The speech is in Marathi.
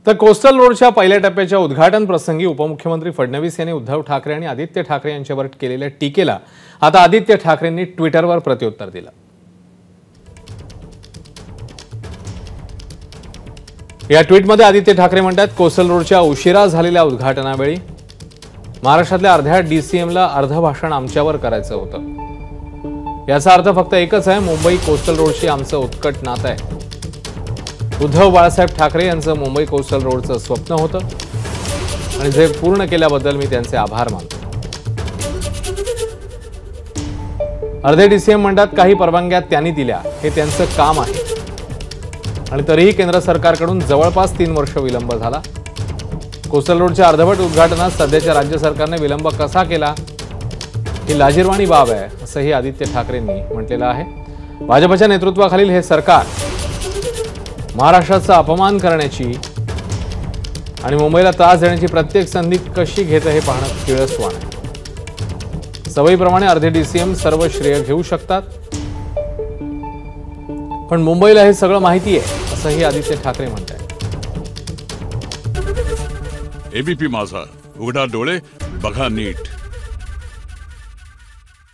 तर कोस्टल रोडच्या पहिल्या टप्प्याच्या उद्घाटन प्रसंगी उपमुख्यमंत्री फडणवीस यांनी उद्धव ठाकरे आणि आदित्य ठाकरे यांच्यावर केलेल्या टीकेला आता आदित्य ठाकरेंनी ट्विटरवर प्रत्युत्तर दिलं। या ट्विटमध्ये आदित्य ठाकरे म्हणतात, कोस्टल रोडच्या उशिरा झालेल्या उद्घाटनावेळी महाराष्ट्रातल्या अर्ध्या डीसीएमला अर्ध भाषण आमच्यावर करायचं होतं। याचा अर्थ फक्त एकच आहे, मुंबई कोस्टल रोडशी आमचं उत्कट नातं आहे। उद्धव बाळासाहेब ठाकरे यांचं मुंबई कोस्टल रोडचं स्वप्न होतं आणि जे पूर्ण केल्याबद्दल मी त्यांचे आभार मानतो। अर्धे डीसीएम म्हणतात काही परवानग्या त्यांनी दिल्या, हे त्यांचं काम आहे आणि तरीही केंद्र सरकारकडून जवळपास 3 वर्ष विलंब झाला। कोस्टल रोडच्या अर्धवट उद्घाटनात सध्याच्या राज्य सरकारने विलंब कसा केला ही लाजिरवाणी बाब आहे, असंही आदित्य ठाकरेंनी म्हटलेलं आहे। भाजपच्या नेतृत्वाखालील हे सरकार महाराष्ट्राचा अपमान करण्याची आणि मुंबईला त्रास देण्याची प्रत्येक संधी कशी घेतं हे पाहणं किळसवाणं आहे। सवयीप्रमाणे अर्धे डीसीएम सर्व श्रेय घेऊ शकतात, पण मुंबईला हे सगळं माहिती आहे, असंही आदित्य ठाकरे म्हणतात। एबीपी माझा, उघडा डोळे बघा नीट।